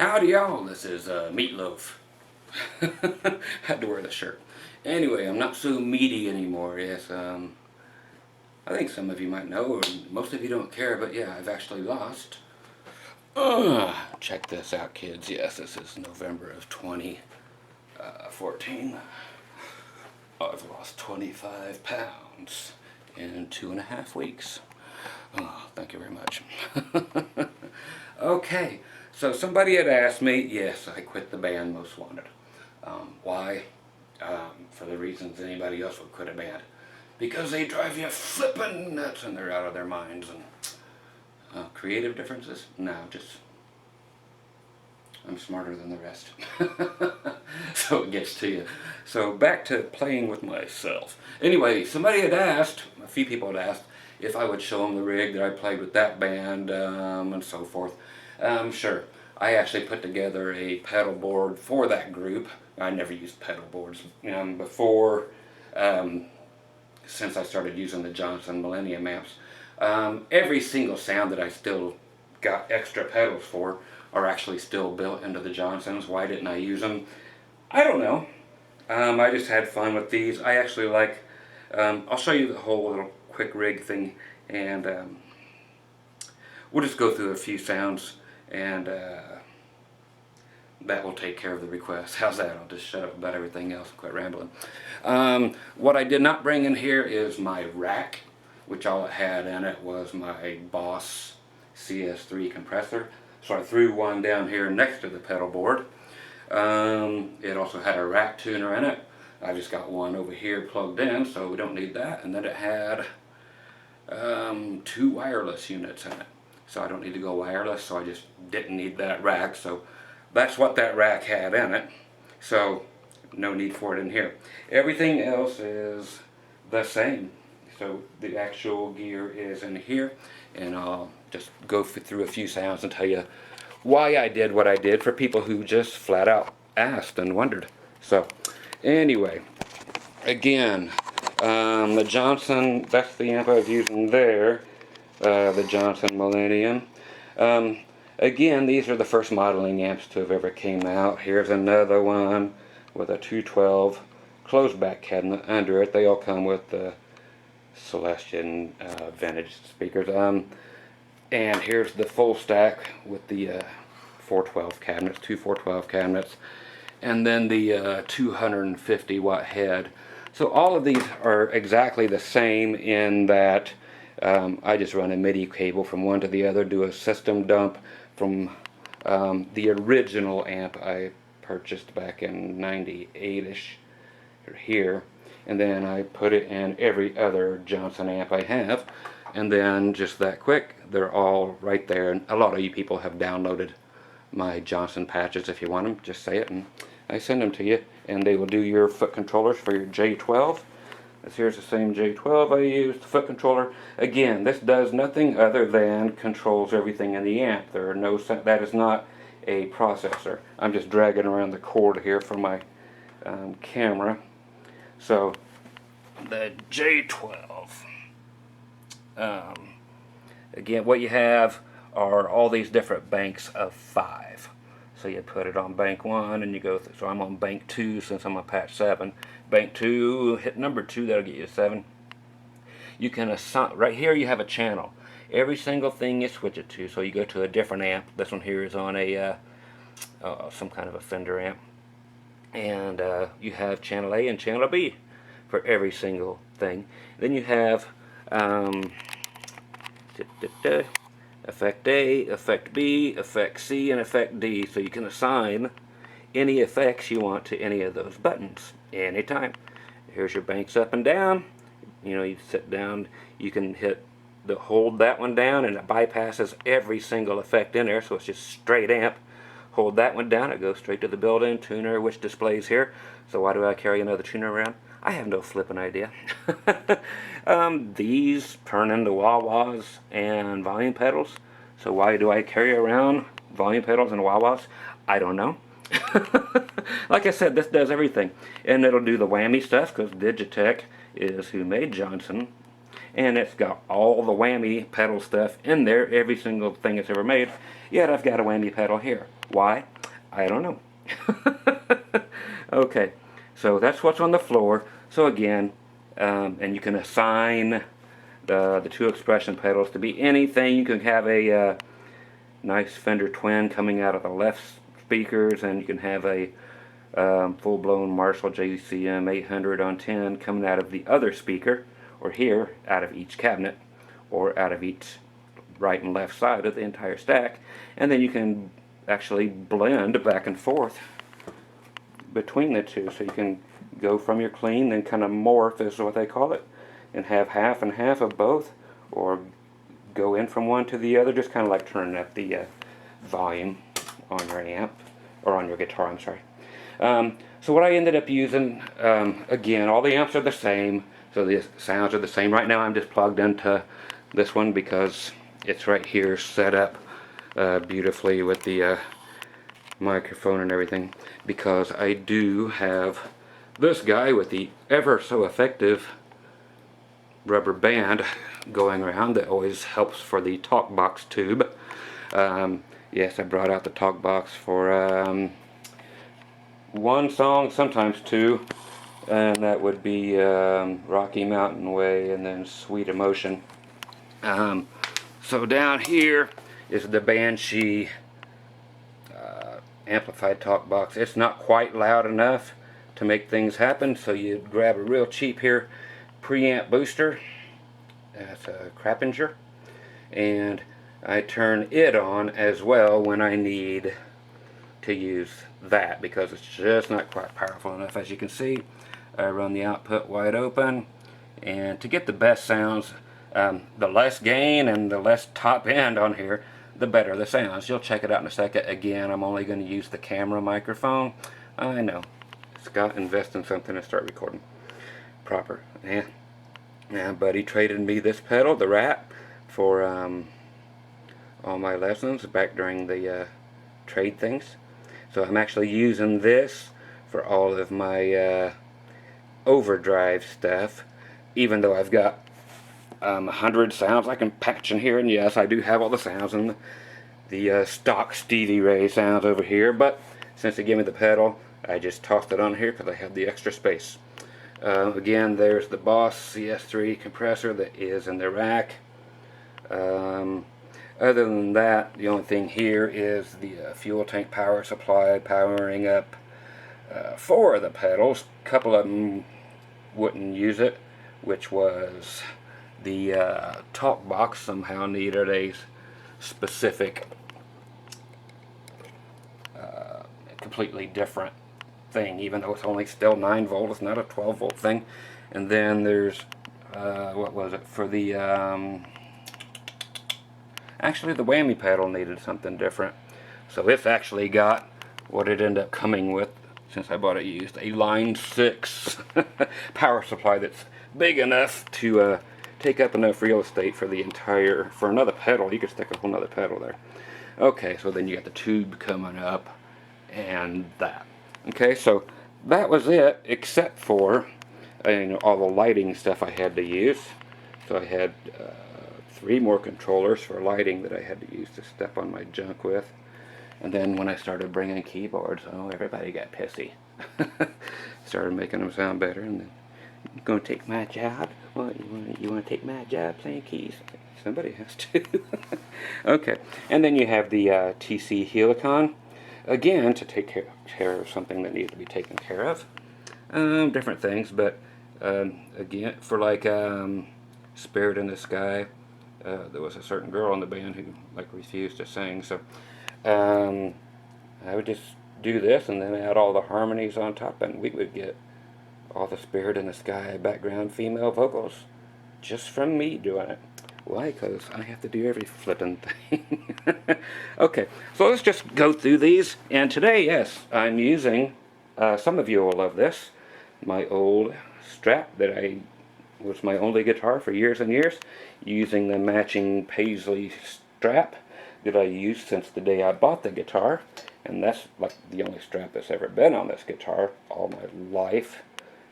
Howdy y'all, this is Meatloaf. Had to wear the shirt. Anyway, I'm not so meaty anymore. Yes, I think some of you might know, or most of you don't care, but yeah, I've actually lost. Check this out, kids. Yes, this is November of 2014. I've lost 25 pounds in 2.5 weeks. Oh, thank you very much. Okay, so somebody had asked me, yes, I quit the band Most Wanted. Why? For the reasons anybody else would quit a band. Because they drive you flippin' nuts and they're out of their minds. And creative differences? No, just I'm smarter than the rest. So it gets to you. So back to playing with myself. Anyway, somebody had asked, a few people had asked, if I would show them the rig that I played with that band and so forth. Sure. I actually put together a pedal board for that group. I never used pedal boards before, since I started using the Johnson Millennium amps. Every single sound that I still got extra pedals for are actually still built into the Johnsons. Why didn't I use them? I don't know. I just had fun with these. I actually like, I'll show you the whole little quick rig thing, and we'll just go through a few sounds, and that will take care of the request. How's that? I'll just shut up about everything else and quit rambling. What I did not bring in here is my rack, which all it had in it was my Boss CS3 compressor. So I threw one down here next to the pedal board. It also had a rack tuner in it. I just got one over here plugged in, so we don't need that. And then it had 2 wireless units in it. So I don't need to go wireless, so I just didn't need that rack. So that's what that rack had in it. So no need for it in here. Everything else is the same. So the actual gear is in here, and I'll just go through a few sounds and tell you why I did what I did for people who just flat out asked and wondered. So anyway, again, the Johnson, that's the amp I was using there, the Johnson Millennium. Again, these are the first modeling amps to have ever came out. Here's another one with a 212 closed back cabinet under it. They all come with the Celestion vintage speakers. And here's the full stack with the 412 cabinets, 2 412 cabinets, and then the 250 watt head. So all of these are exactly the same in that I just run a MIDI cable from one to the other, do a system dump from the original amp I purchased back in 98-ish here, and then I put it in every other Johnson amp I have, and then just that quick, they're all right there. And a lot of you people have downloaded my Johnson patches. If you want them, just say it and I send them to you, and they will do your foot controllers for your J12. Here's the same J12 I used, the foot controller. Again, this does nothing other than controls everything in the amp. There are no, that is not a processor. I'm just dragging around the cord here for my camera. So the J12. Again, what you have are all these different banks of 5. So you put it on bank 1 and you go through. So I'm on bank 2 since I'm on patch 7. Bank 2, hit number 2, that'll get you 7. You can assign, right here you have a channel. Every single thing you switch it to. So you go to a different amp. This one here is on a some kind of a Fender amp. And you have channel A and channel B for every single thing. Then you have effect A, effect B, effect C, and effect D. So you can assign any effects you want to any of those buttons anytime. Here's your banks up and down. You know, you sit down, you can hold that one down and it bypasses every single effect in there, so it's just straight amp. Hold that one down, it goes straight to the built-in tuner, which displays here. So why do I carry another tuner around? I have no flipping idea. These turn into wah-wahs and volume pedals. So why do I carry around volume pedals and wah-wahs? I don't know. Like I said, this does everything. And it'll do the whammy stuff because Digitech is who made Johnson. And it's got all the whammy pedal stuff in there, every single thing it's ever made. Yet I've got a whammy pedal here. Why? I don't know. Okay, so that's what's on the floor. So again, and you can assign the two expression pedals to be anything. You can have a nice Fender Twin coming out of the left speakers, and you can have a full-blown Marshall JCM 800 on 10 coming out of the other speaker, or here, out of each cabinet, or out of each right and left side of the entire stack. And then you can actually blend back and forth between the two, so you can go from your clean, then kind of morph is what they call it, and have half and half of both, or go in from one to the other, just kind of like turning up the volume on your amp, or on your guitar, I'm sorry. So what I ended up using, again, all the amps are the same, so the sounds are the same. Right now I'm just plugged into this one because it's right here set up beautifully with the microphone and everything, because I do have this guy with the ever so effective rubber band going around that always helps for the talk box tube. Yes, I brought out the talk box for one song, sometimes two, and that would be Rocky Mountain Way and then Sweet Emotion. So down here is the Banshee amplified talk box. It's not quite loud enough to make things happen, so you grab a real cheap here preamp booster. That's a Crappinger, and I turn it on as well when I need to use that, because it's just not quite powerful enough. As you can see, I run the output wide open, and to get the best sounds, the less gain and the less top end on here, the better the sounds. You'll check it out in a second. Again, I'm only going to use the camera microphone. I know, Scott, invest in something and start recording proper. Yeah, buddy traded me this pedal, the Rat, for all my lessons back during the trade things. So I'm actually using this for all of my overdrive stuff, even though I've got 100 sounds I can patch in here, and yes, I do have all the sounds and the stock Stevie Ray sounds over here, but since they gave me the pedal, I just tossed it on here because I had the extra space. Again, there's the Boss CS3 compressor that is in the rack. Other than that, the only thing here is the fuel tank power supply powering up 4 of the pedals. A couple of them wouldn't use it, which was the talk box somehow needed a specific completely different thing, even though it's only still 9 volt, it's not a 12 volt thing. And then there's what was it for the actually the whammy pedal needed something different, so it's actually got what it ended up coming with, since I bought it used, a line 6 power supply that's big enough to take up enough real estate for the entire, for another pedal. You could stick a whole nother pedal there. Okay, so then you got the tube coming up and that. Okay, so that was it, except for all the lighting stuff I had to use. So I had 3 more controllers for lighting that I had to use to step on my junk with. And then when I started bringing keyboards, oh, everybody got pissy. Started making them sound better, and then, "You gonna take my job? What, you wanna take my job playing keys?" Somebody has to. Okay, and then you have the TC Helicon, again, to take care of something that needs to be taken care of. Different things, but again, for like Spirit in the Sky, there was a certain girl in the band who like refused to sing, so I would just do this and then add all the harmonies on top, and we would get all the Spirit in the Sky background female vocals just from me doing it. Why? Because I have to do every flippin' thing. Okay, so let's just go through these. And today, yes, I'm using, some of you will love this, my old Strat that was my only guitar for years and years, using the matching Paisley strap that I used since the day I bought the guitar. And that's like the only strap that's ever been on this guitar all my life.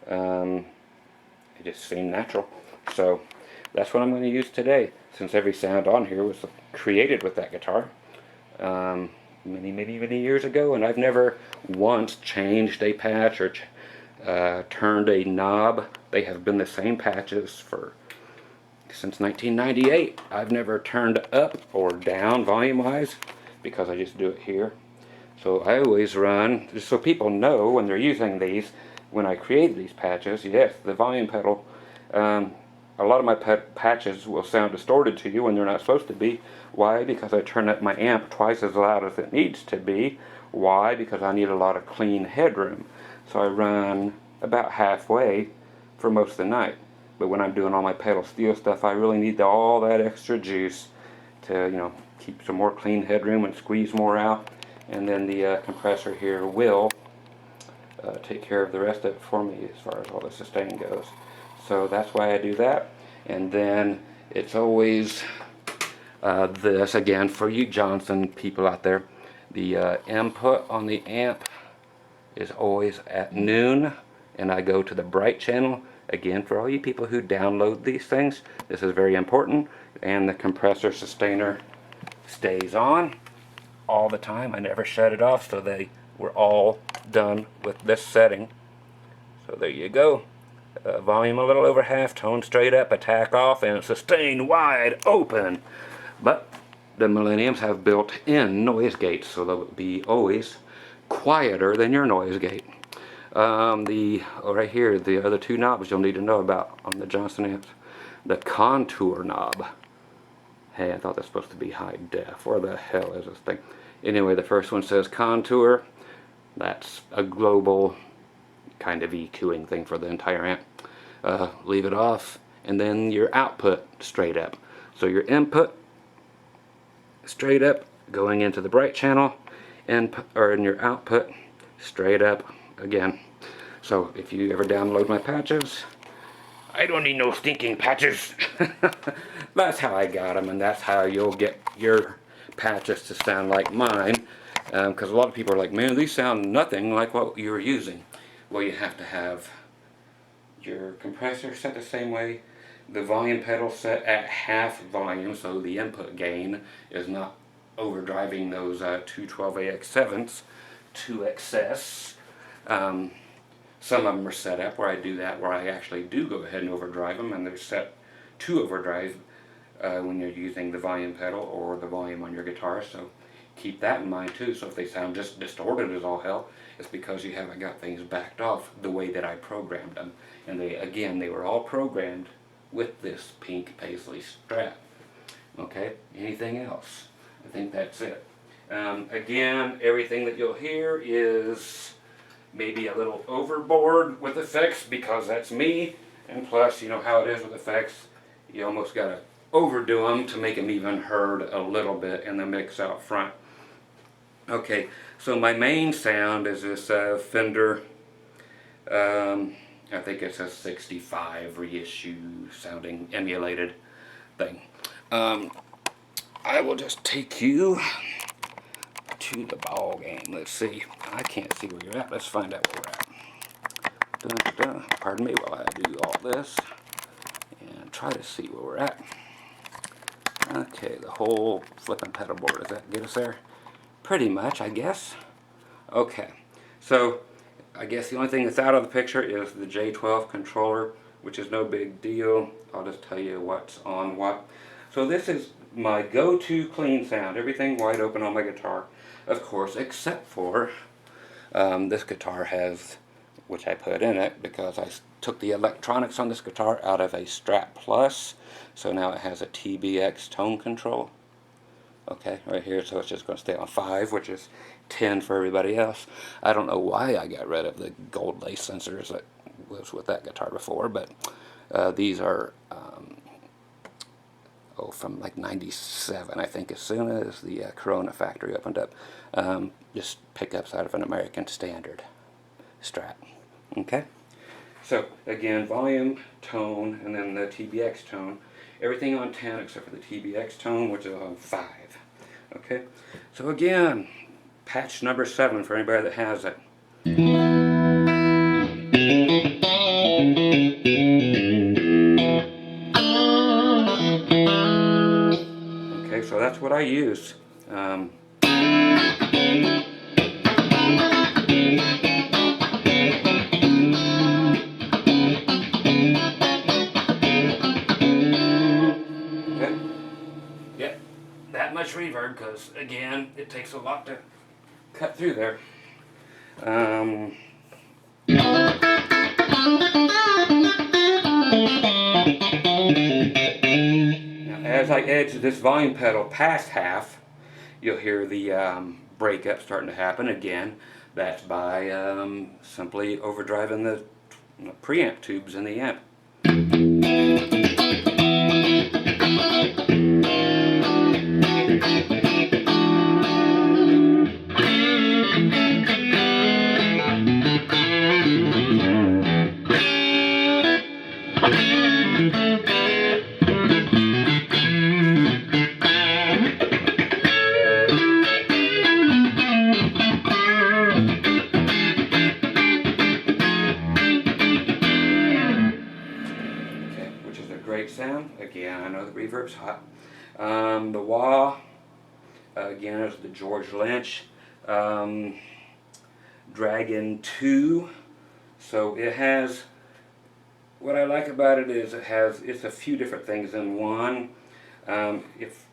It just seemed natural. So that's what I'm going to use today, since every sound on here was created with that guitar. many years ago, and I've never once changed a patch or turned a knob. They have been the same patches since 1998. I've never turned up or down volume-wise because I just do it here. So I always run, just so people know when they're using these, when I create these patches, yes, the volume pedal, a lot of my patches will sound distorted to you when they're not supposed to be. Why? Because I turn up my amp twice as loud as it needs to be. Why? Because I need a lot of clean headroom. So I run about halfway for most of the night. But when I'm doing all my pedal steel stuff, I really need all that extra juice to, keep some more clean headroom and squeeze more out. And then the compressor here will take care of the rest of it for me as far as all the sustain goes. So that's why I do that. And then it's always this, again, for you Johnson people out there, the input on the amp is always at noon, and I go to the bright channel. Again, for all you people who download these things, this is very important. And the compressor sustainer stays on all the time. I never shut it off, so they were all done with this setting. So there you go. Volume a little over half, tone straight up, attack off, and sustain wide open. But the Millenniums have built-in noise gates, so they'll be always quieter than your noise gate. Right here, the other two knobs you'll need to know about on the Johnson amps. The contour knob. Hey, I thought that's supposed to be high def. Where the hell is this thing? Anyway, the first one says contour. That's a global kind of EQing thing for the entire amp. Leave it off, and then your output straight up. So your input straight up going into the bright channel, and your output straight up again. So if you ever download my patches, I don't need no stinking patches. That's how I got them, and that's how you'll get your patches to sound like mine. Because a lot of people are like, man, these sound nothing like what you were using. Well, you have to have your compressor set the same way, the volume pedal set at half volume, so the input gain is not overdriving those 212AX7s to excess. Some of them are set up where I do that, where I actually do go ahead and overdrive them, and they're set to overdrive when you're using the volume pedal or the volume on your guitar. So keep that in mind too. So if they sound just distorted as all hell, it's because you haven't got things backed off the way that I programmed them. And they were all programmed with this pink paisley strap. Okay, anything else? I think that's it. Again, everything that you'll hear is maybe a little overboard with effects, because that's me. And plus, you know how it is with effects, you almost got to overdo them to make them even heard a little bit in the mix out front. Okay, so my main sound is this Fender, I think it's a 65 reissue sounding emulated thing. I will just take you to the ball game. Let's see. I can't see where you're at. Let's find out where we're at. Pardon me while I do all this and try to see where we're at. Okay, the whole flipping pedal board. Does that get us there? Pretty much, I guess. Okay, so I guess the only thing that's out of the picture is the J12 controller, which is no big deal. I'll just tell you what's on what. So this is my go-to clean sound. Everything wide open on my guitar, of course, except for this guitar has, which I put in it because I took the electronics on this guitar out of a Strat Plus, so now it has a TBX tone control. Okay, right here, so it's just going to stay on 5, which is 10 for everybody else. I don't know why I got rid of the gold lace sensors that was with that guitar before, but these are from like 97, I think, as soon as the Corona factory opened up. Just pickups out of an American Standard Strat. Okay, so again, volume, tone, and then the TBX tone. Everything on 10 except for the TBX tone, which is on 5. Okay, so again, patch number 7 for anybody that has it. Okay, so that's what I use. Yeah, that much reverb because, again, it takes a lot to cut through there. Now, as I edge this volume pedal past half, you'll hear the breakup starting to happen again. That's by simply overdriving the preamp tubes in the amp. Great sound. Again, I know the reverb's hot. The wah, again, is the George Lynch Dragon 2. So it has, what I like about it is it's a few different things in one. If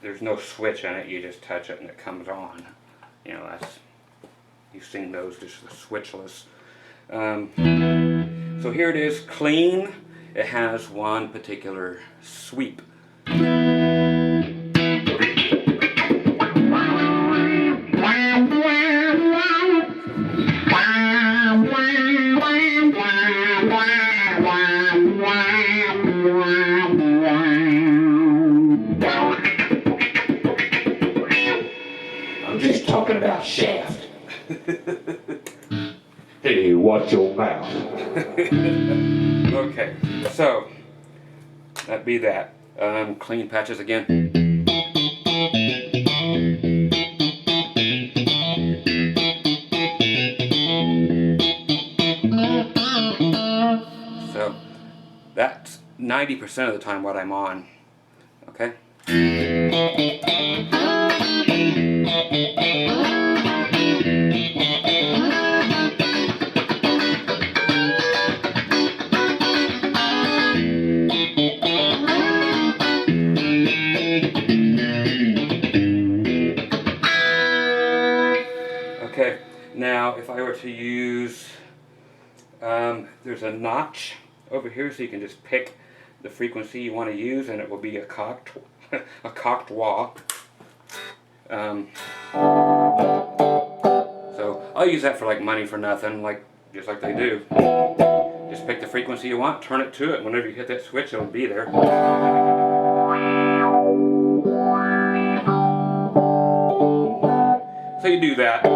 there's no switch on it, you just touch it and it comes on. You know, you've seen those, just the switchless. So here it is, clean. It has one particular sweep. I'm just talking about shaft. Hey, watch your mouth. Okay, so that'd be that. Clean patches again. So that's 90% of the time what I'm on. Okay. Okay, now if I were to use, there's a notch over here, so you can just pick the frequency you want to use, and it will be a cocked wah. So I'll use that for like money for nothing, just like they do. Just pick the frequency you want, turn it to it. Whenever you hit that switch, it'll be there. So you do that,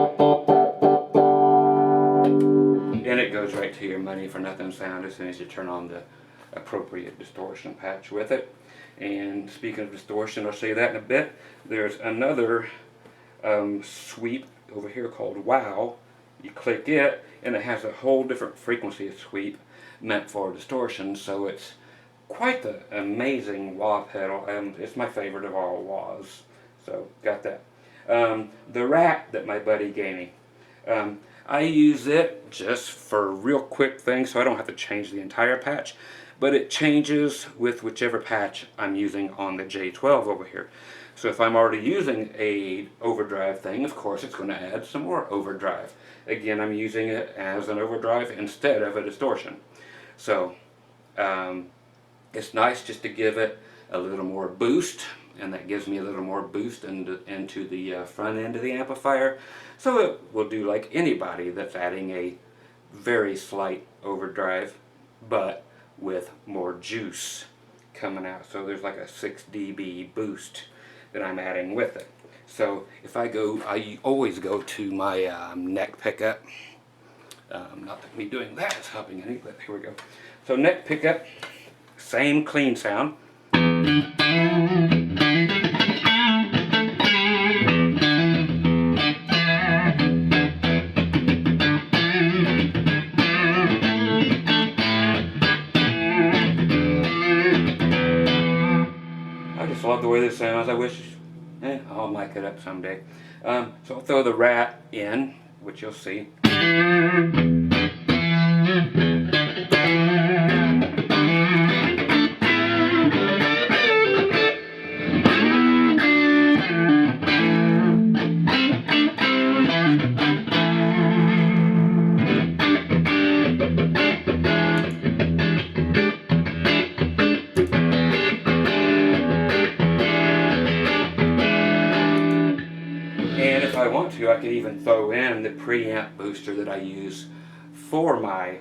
and it goes right to your money for nothing sound as soon as you turn on the appropriate distortion patch with it. And speaking of distortion, I'll show you that in a bit. There's another sweep over here called Wow. You click it, and it has a whole different frequency of sweep meant for distortion, so it's quite the amazing wah pedal. It's my favorite of all wahs, so got that. The rack that my buddy gave me, I use it just for real quick things, so I don't have to change the entire patch, but it changes with whichever patch I'm using on the J12 over here. So if I'm already using a overdrive thing, of course it's going to add some more overdrive. Again, I'm using it as an overdrive instead of a distortion. So it's nice just to give it a little more boost, and that gives me a little more boost into the front end of the amplifier. So it will do like anybody that's adding a very slight overdrive, but with more juice coming out. So there's like a 6 dB boost that I'm adding with it. So if I always go to my neck pickup. Not that me doing that is helping any, but here we go. So neck pickup, same clean sound. I just love the way this sounds. I wish all my it up someday. So I'll throw the Rat in, which you'll see. And if I want to, I could even throw in the preamp booster that I use for my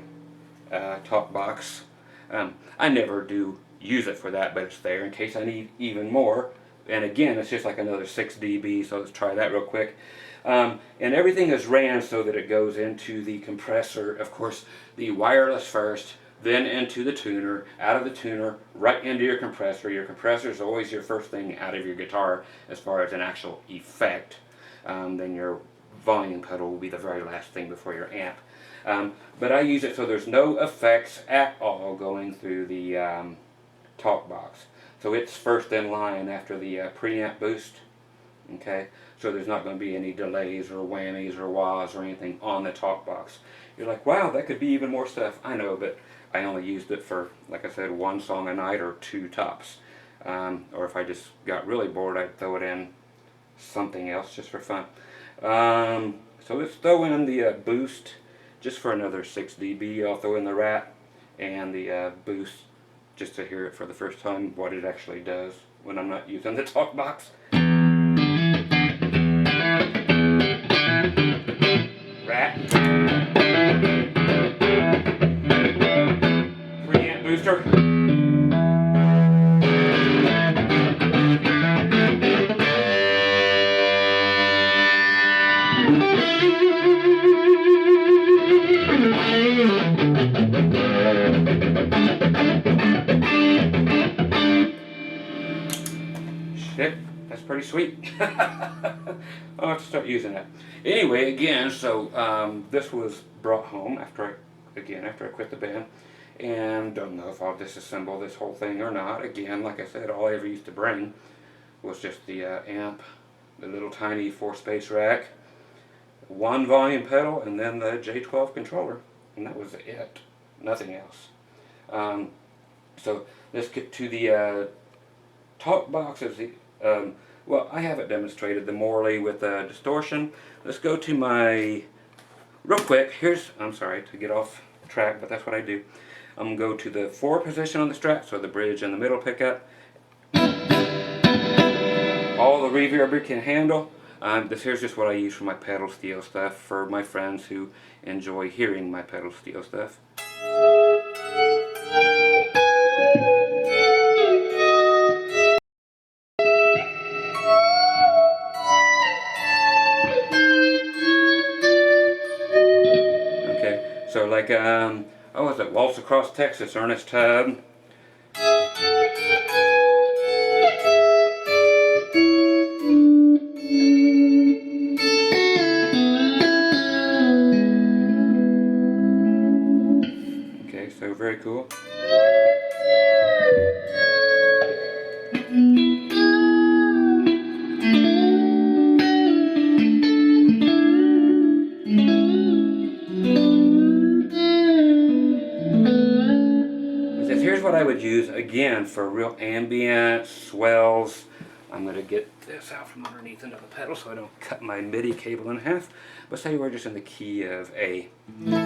talk box. I never do use it for that, but it's there in case I need even more. And again, it's just like another 6 dB, so let's try that real quick. And everything is ran so that it goes into the compressor, of course, the wireless first, then into the tuner, out of the tuner, right into your compressor. Your compressor is always your first thing out of your guitar as far as an actual effect. Then your volume pedal will be the very last thing before your amp. But I use it so there's no effects at all going through the talk box. So it's first in line after the preamp boost. Okay, so there's not going to be any delays or whammies or wahs or anything on the talk box. You're like, wow, that could be even more stuff. I know, but I only used it for, like I said, 1 song a night or 2 tops. Or if I just got really bored, I'd throw it in something else just for fun. So let's throw in the boost just for another 6 dB. I'll throw in the Rat and the boost just to hear it for the first time, what it actually does when I'm not using the talk box. Rat. Preamp booster. Shit, that's pretty sweet. I'll have to start using that. Anyway, again, so this was brought home after I quit the band, and don't know if I'll disassemble this whole thing or not. Again, like I said, all I ever used to bring was just the amp, the little tiny 4-space rack, 1 volume pedal, and then the J12 controller, and that was it. Nothing else. So let's get to the talk box. Well, I have it demonstrated, the Morley with distortion. Let's go to my, real quick, I'm sorry to get off track, but that's what I do. I'm going to go to the 4 position on the Strat, so the bridge and the middle pickup. All the reverb it can handle. This here's just what I use for my pedal steel stuff, for my friends who enjoy hearing my pedal steel stuff. Okay, so like, oh, was it Waltz Across Texas, Ernest Tubb? Okay, so very cool. Here's what I would use again for real ambient swells. I'm going to get this out from underneath into the pedal so I don't cut my MIDI cable in half. But say we're just in the key of A. And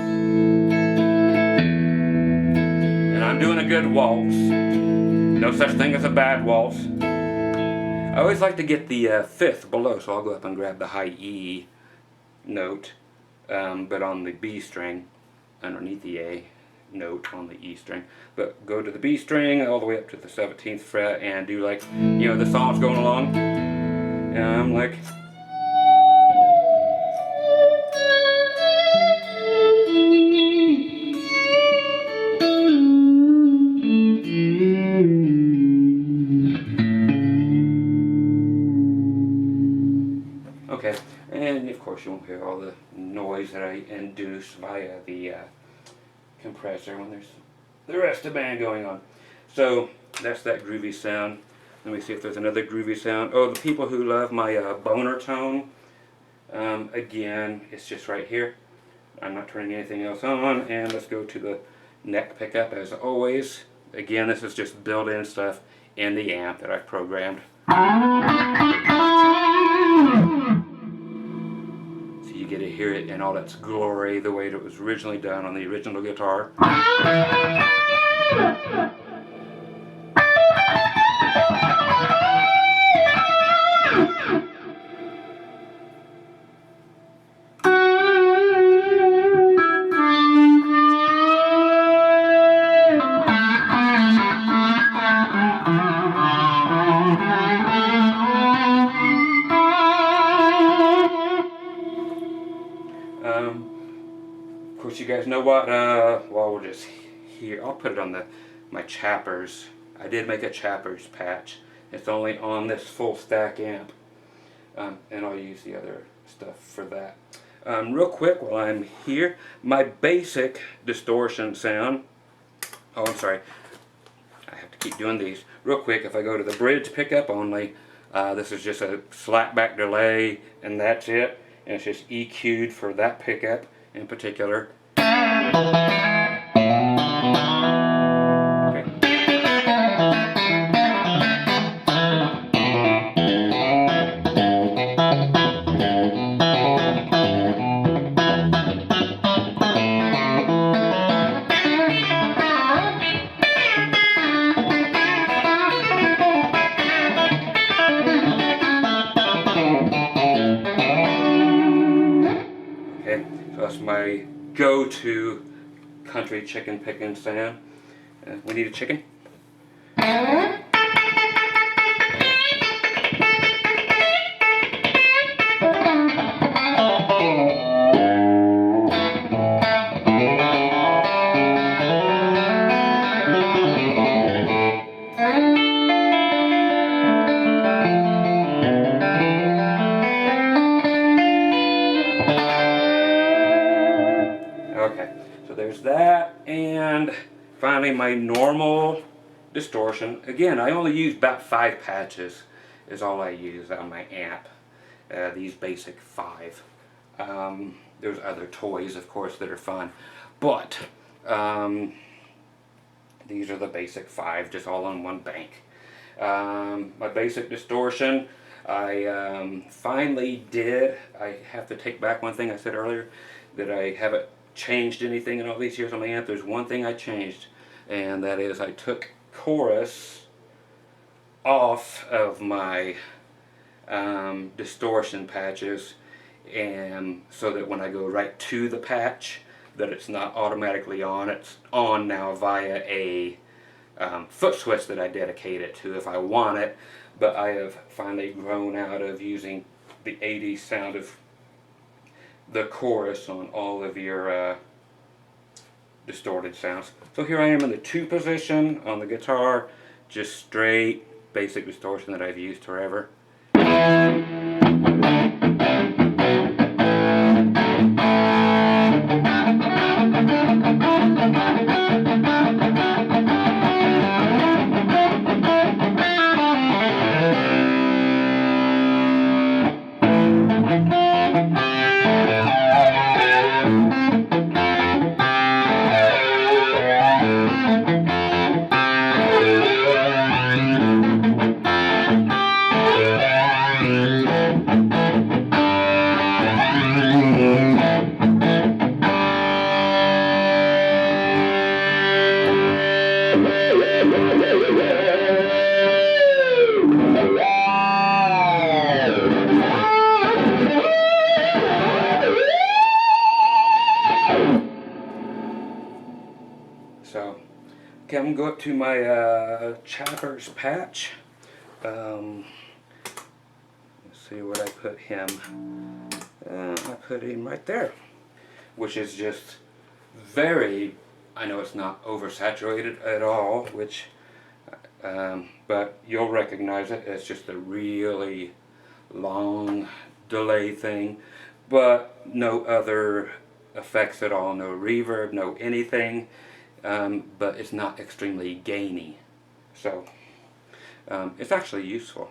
I'm doing a good waltz. No such thing as a bad waltz. I always like to get the 5th below, so I'll go up and grab the high E note, but on the B string, underneath the A note on the E string. But go to the B string all the way up to the 17th fret and do like, you know, the song's going along. And I'm like... Okay, and of course you won't hear all the noise that I induce via the compressor when there's the rest of the band going on. So that's that groovy sound. Let me see if there's another groovy sound. Oh, the people who love my boner tone, again, it's just right here. I'm not turning anything else on, and let's go to the neck pickup as always. Again, this is just built-in stuff in the amp that I've programmed. So you get to hear it in all its glory, the way it was originally done on the original guitar. Of course, you guys know what, well, we'll just here, I'll put it on my chappers. I did make a chappers patch. It's only on this full stack amp, and I'll use the other stuff for that. Real quick while I'm here, my basic distortion sound, oh, I'm sorry, I have to keep doing these. Real quick, if I go to the bridge pickup only, this is just a slapback delay, and that's it. And it's just EQ'd for that pickup in particular. Okay. Okay, so that's my go-to country chicken picking sound. We need a chicken. Okay, so there's that, and finally my normal distortion. Again, I only use about 5 patches is all I use on my amp. These basic 5. There's other toys, of course, that are fun, but these are the basic 5, just all on one bank. My basic distortion, I finally did. I have to take back one thing I said earlier, that I haven't changed anything in all these years on my amp. There's one thing I changed, and that is I took chorus off of my distortion patches, and so that when I go right to the patch, that it's not automatically on. It's on now via a foot switch that I dedicate it to if I want it. But I have finally grown out of using the 80s sound of the chorus on all of your distorted sounds. So here I am in the 2 position on the guitar, just straight basic distortion that I've used forever. So, okay, I'm going to go up to my chappers patch. Let's see what I put him. I put him right there, which is just very, I know it's not oversaturated at all, which, but you'll recognize it. It's just a really long delay thing, but no other effects at all, no reverb, no anything. But it's not extremely gainy. So It's actually useful.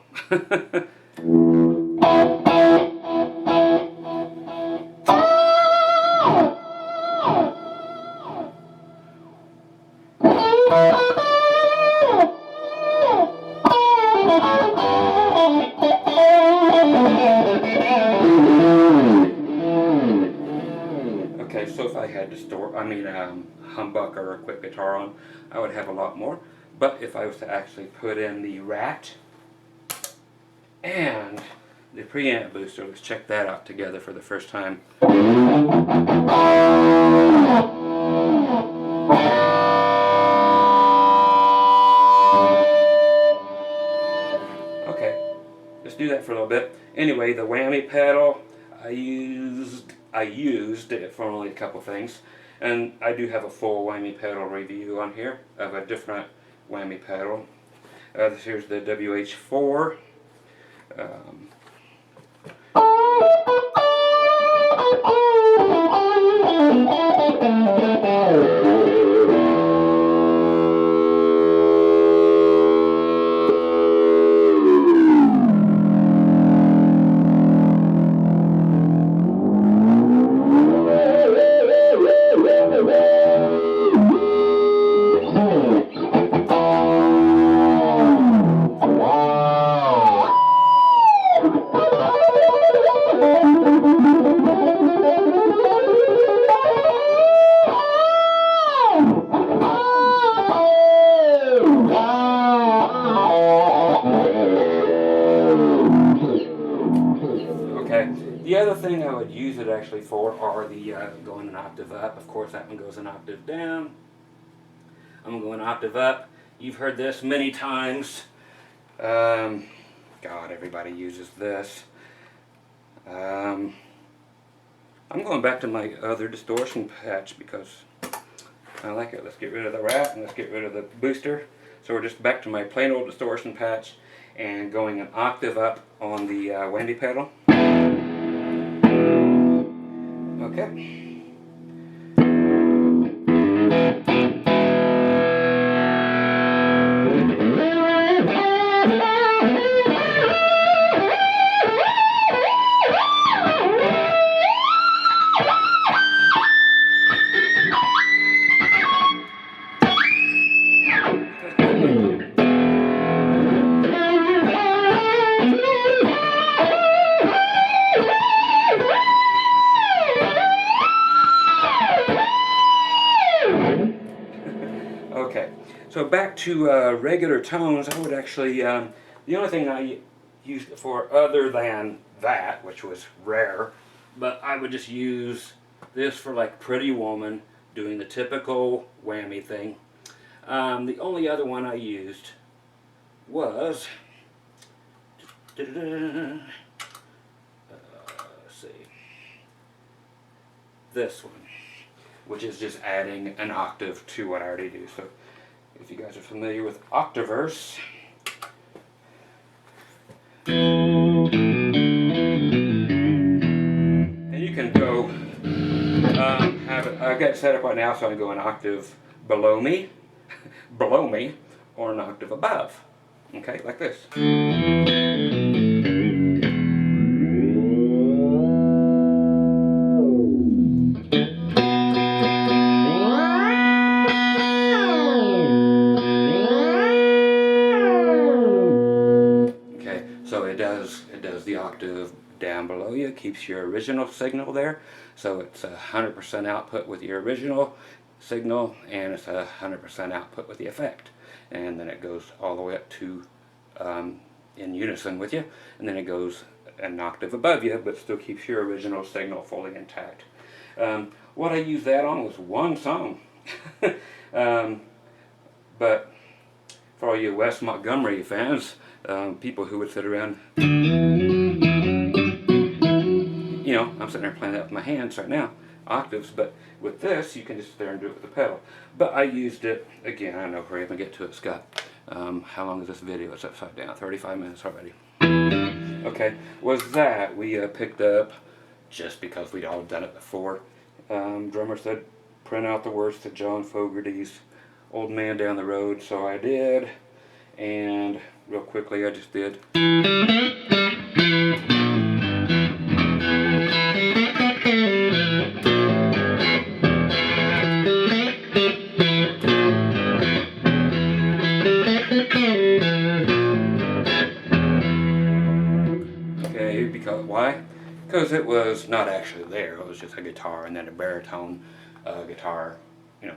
Okay, so if I had to humbucker or a quick guitar on, I would have a lot more. But if I was to actually put in the Rat and the preamp booster, let's check that out together for the first time. Okay, let's do that for a little bit. Anyway, the whammy pedal, I used it for only a couple things, and I do have a full whammy pedal review on here of a different whammy pedal. Here's the WH4. Okay, the other thing I would use it actually for are the going an octave up. Of course, that one goes an octave down. I'm going an octave up. You've heard this many times. God, everybody uses this. I'm going back to my other distortion patch because I like it. Let's get rid of the Rat and let's get rid of the booster. So we're just back to my plain old distortion patch and going an octave up on the whammy pedal. Okay. Okay, so back to regular tones, I would actually, the only thing I used it for other than that, which was rare, but I would just use this for like Pretty Woman, doing the typical whammy thing. The only other one I used was, let's see, this one, which is just adding an octave to what I already do. So if you guys are familiar with Octaverse, and you can go I've got it set up right now so I can go an octave below me, or an octave above. Okay, like this. So it does the octave down below you, keeps your original signal there. So it's 100% output with your original signal, and it's 100% output with the effect. And then it goes all the way up to in unison with you, and then it goes an octave above you, but still keeps your original signal fully intact. What I used that on was one song. But for all you Wes Montgomery fans, people who would sit around, you know, I'm sitting there playing that with my hands right now, octaves, but with this you can just sit there and do it with the pedal. But I used it, again, I know, hurry up and get to it, Scott. How long is this video? It's upside down, 35 minutes already. Okay, was that we picked up, just because we'd all done it before, drummer said print out the words to John Fogerty's Old Man Down the Road, so I did, and real quickly. I just did. Okay, because why? Because it was not actually there. It was just a guitar and then a baritone guitar, you know,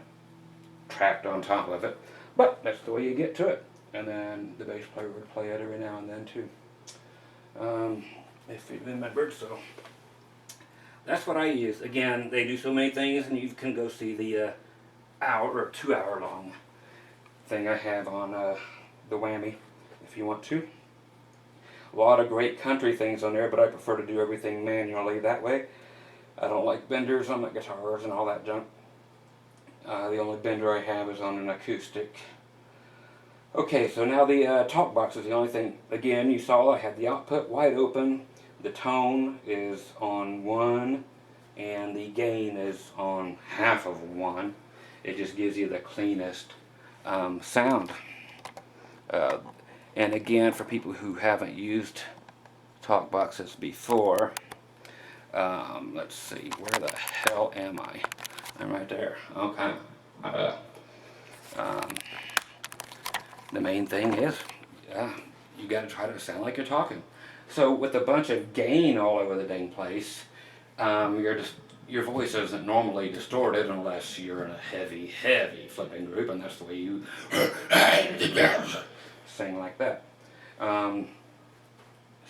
tracked on top of it. But that's the way you get to it. And then the bass player would play it every now and then too. If you remembered, so that's what I use. Again, they do so many things, and you can go see the hour or 2 hour long thing I have on the Whammy if you want to. A lot of great country things on there, but I prefer to do everything manually that way. I don't like benders on my guitars and all that junk. The only bender I have is on an acoustic. Okay, so now the talk box is the only thing. Again, you saw I had the output wide open. The tone is on 1, and the gain is on half of 1. It just gives you the cleanest sound. And again, for people who haven't used talk boxes before, let's see, where the hell am I? I'm right there. Okay. The main thing is, you got to try to sound like you're talking. So with a bunch of gain all over the dang place, your voice isn't normally distorted unless you're in a heavy, heavy flipping group, and that's the way you sing like that.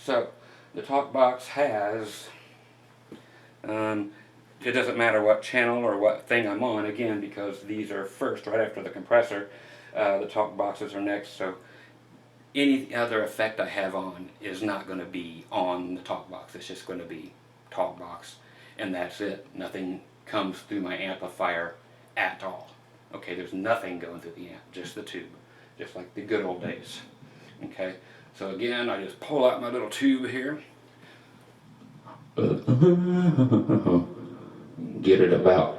So the talk box has, it doesn't matter what channel or what thing I'm on, again, because these are first, right after the compressor. The talk boxes are next, so any other effect I have on is not going to be on the talk box. It's just going to be talk box, and that's it. Nothing comes through my amplifier at all. Okay, there's nothing going through the amp, just the tube, just like the good old days. Okay, so again, I just pull out my little tube here. Get it about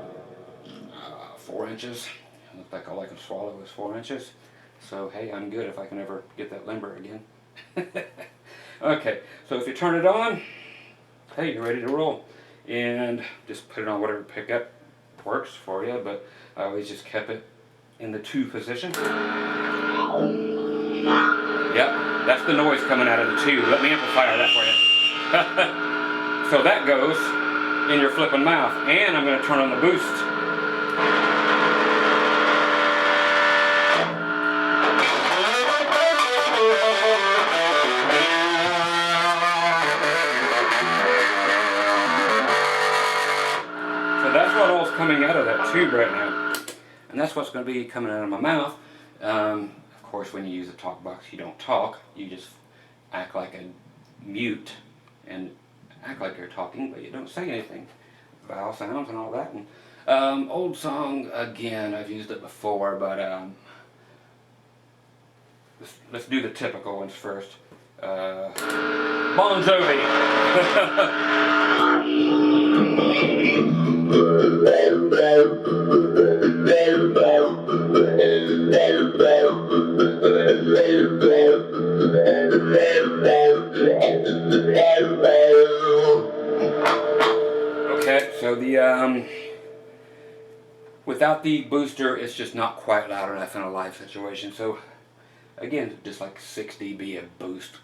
4 inches. Looks like all I can swallow is 4 inches. So hey, I'm good if I can ever get that limber again. Okay, so if you turn it on, hey, you're ready to roll. And just put it on whatever pickup works for you, but I always just kept it in the 2 position. Yep, that's the noise coming out of the tube. Let me amplify that for you. So that goes in your flipping mouth. And I'm going to turn on the boost. So that's what all's coming out of that tube right now. And that's what's going to be coming out of my mouth. Of course, when you use a talk box, you don't talk. You just act like a mute and act like you're talking, but you don't say anything. Vowel sounds and all that. And old song, again, I've used it before, but let's do the typical ones first. Bon Jovi. Okay, so the without the booster, it's just not quite loud enough in a live situation. So again, just like 6 dB of boost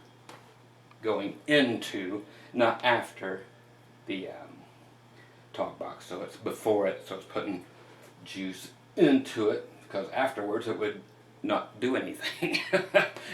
going into, not after the talk box. So it's before it, so it's putting juice into it, because afterwards it would not do anything.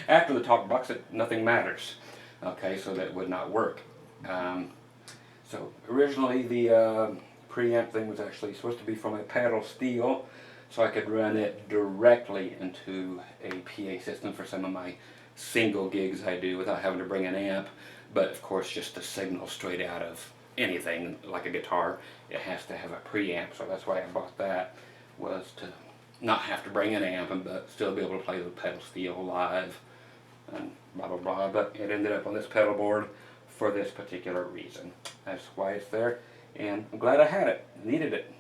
After the talk box, nothing matters. Okay, so that would not work. So originally the preamp thing was actually supposed to be from a pedal steel, so I could run it directly into a PA system for some of my single gigs I do without having to bring an amp. But of course, just the signal straight out of anything like a guitar, it has to have a preamp, so that's why I bought that, was to not have to bring an amp but still be able to play the pedal steel live and blah blah blah. But it ended up on this pedal board for this particular reason. That's why it's there, and I'm glad I had it, needed it.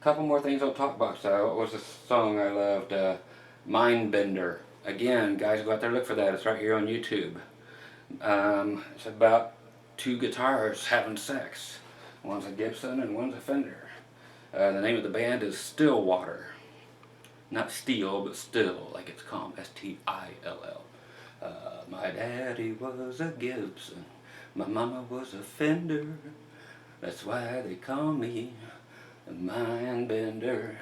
Couple more things on talk box. What was this song I loved? Mind Bender. Again, guys, go out there and look for that. It's right here on YouTube. It's about two guitars having sex. One's a Gibson and one's a Fender. The name of the band is Stillwater. Not steel, but still, like it's calm. S-T-I-L-L. My daddy was a Gibson. My mama was a Fender. That's why they call me the mind bender.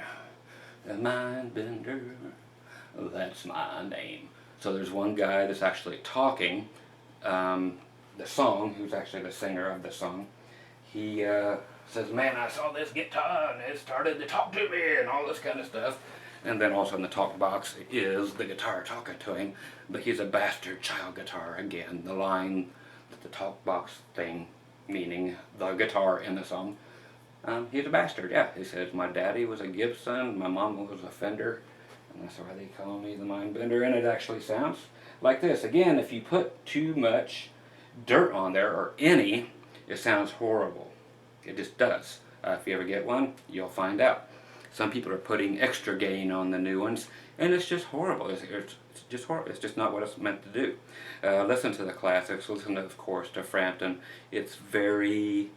The mind bender. That's my name. So there's one guy that's actually talking the song, who's actually the singer of the song. He says, man, I saw this guitar and it started to talk to me and all this kind of stuff. And then also in the talk box is the guitar talking to him, but he's a bastard child guitar. Again, the line that the talk box thing, meaning the guitar in the song, he's a bastard, yeah. He says, my daddy was a Gibson, my mom was a Fender, and that's why they call me the mind bender. And it actually sounds like this. Again, if you put too much dirt on there, or any, it sounds horrible. It just does. If you ever get one, you'll find out. Some people are putting extra gain on the new ones, and it's just horrible. It's just horrible. It's just not what it's meant to do. Listen to the classics. Listen, of course, to Frampton. It's very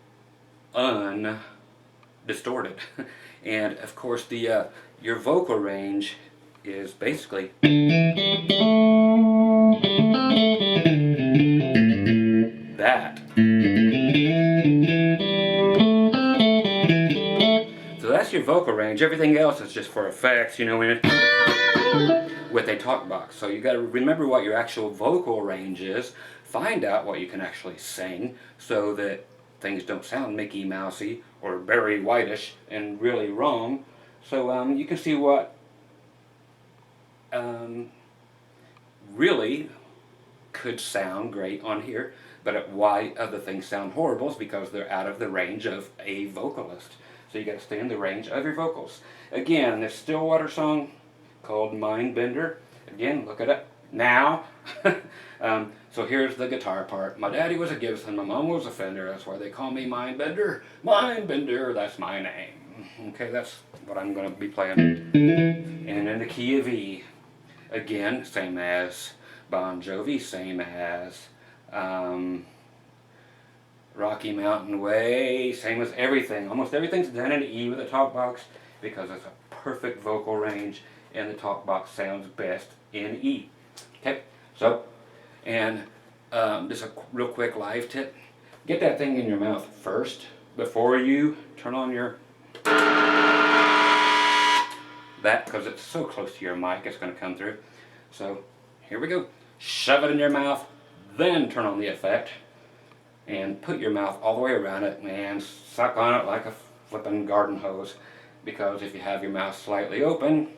undistorted. And, of course, the your vocal range is basically that. So that's your vocal range. Everything else is just for effects, you know, with a talk box. So you got to remember what your actual vocal range is. Find out what you can actually sing so that things don't sound Mickey Mousey or Barry Whitish and really wrong. So you can see what really could sound great on here, but why other things sound horrible is because they're out of the range of a vocalist. So you got to stay in the range of your vocals. Again, this Stillwater song called Mind Bender. Again, look it up now. So here's the guitar part. My daddy was a Gibson, my mom was a Fender. That's why they call me Mind Bender. Mind Bender, that's my name. Okay, that's what I'm going to be playing. And in the key of E. Again, same as Bon Jovi, same as Rocky Mountain Way, same as everything. Almost everything's done in E with a talk box because it's a perfect vocal range and the talk box sounds best in E. Okay, so, and just a real quick live tip. Get that thing in your mouth first before you turn on your that, because it's so close to your mic, it's going to come through. So here we go. Shove it in your mouth, then turn on the effect, and put your mouth all the way around it and suck on it like a flippin' garden hose. Because if you have your mouth slightly open,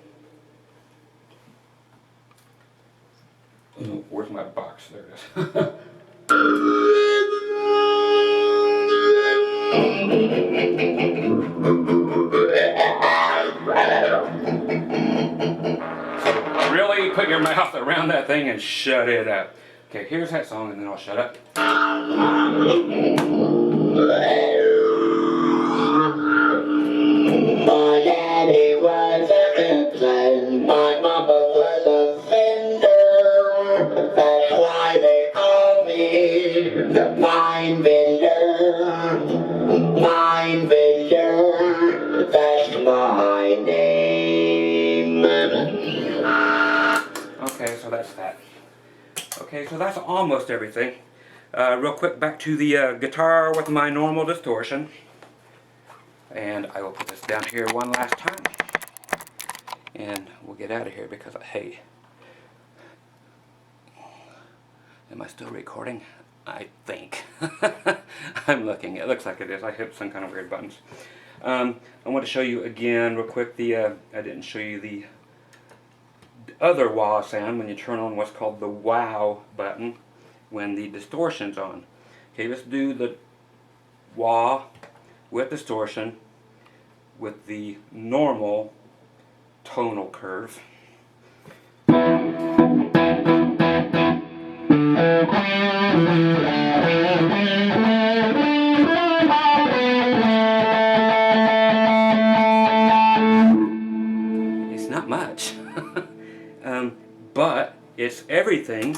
oh, where's my box? There it is. Really put your mouth around that thing and shut it up. Okay, here's that song and then I'll shut up. My daddy was a Gibson, my mama was a Fender. That's why they call me the mind bender. Mind bender, that's my name. Okay, so that's that. Okay, so that's almost everything. Real quick, back to the guitar with my normal distortion. And I will put this down here one last time. And we'll get out of here because, hey, am I still recording? I think. I'm looking. It looks like it is. I hit some kind of weird buttons. I want to show you again real quick I didn't show you the other wah sound when you turn on what's called the wow button when the distortion's on. Okay, let's do the wah with distortion with the normal tonal curve. It's not much. But it's everything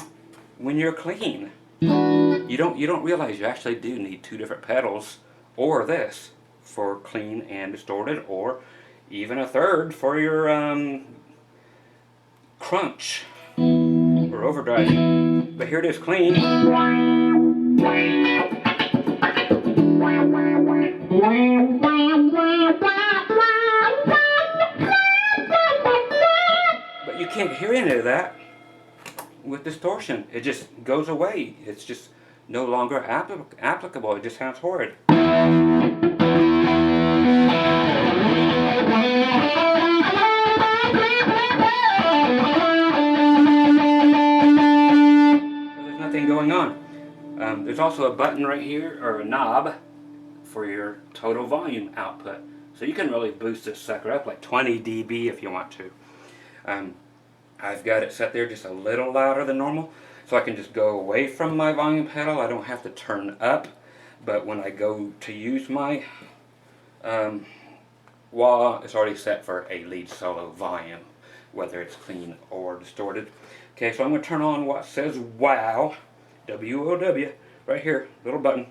when you're clean. You don't realize you actually do need two different pedals, or this for clean and distorted, or even a third for your crunch or overdrive. But here it is clean. But you can't hear any of that with distortion. It just goes away. It's just no longer applicable. It just sounds horrid. So there's nothing going on. There's also a button right here, or a knob, for your total volume output. So you can really boost this sucker up like 20 dB if you want to. I've got it set there just a little louder than normal, so I can just go away from my volume pedal. I don't have to turn up, but when I go to use my wah, it's already set for a lead solo volume, whether it's clean or distorted. Okay, so I'm going to turn on what says wow, W-O-W, right here, little button,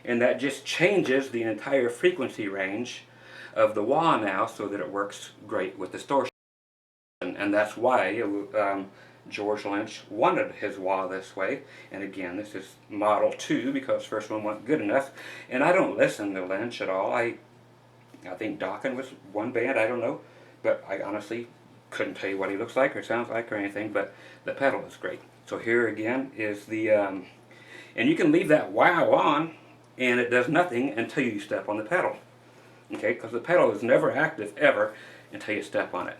and that just changes the entire frequency range of the wah now so that it works great with distortion. And that's why George Lynch wanted his wah this way. And again, this is Model 2 because first one wasn't good enough. And I don't listen to Lynch at all. I think Dokken was one band, I don't know. But I honestly couldn't tell you what he looks like or sounds like or anything. But the pedal is great. So here again is the... and you can leave that wow on and it does nothing until you step on the pedal. Okay, because the pedal is never active ever until you step on it.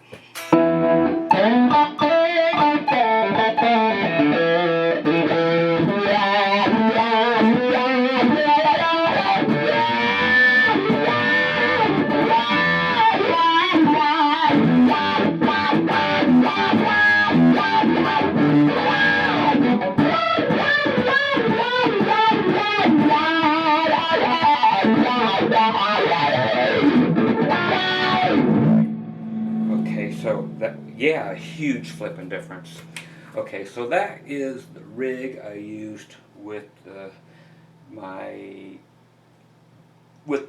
So that, yeah, a huge flipping difference. Okay, so that is the rig I used with the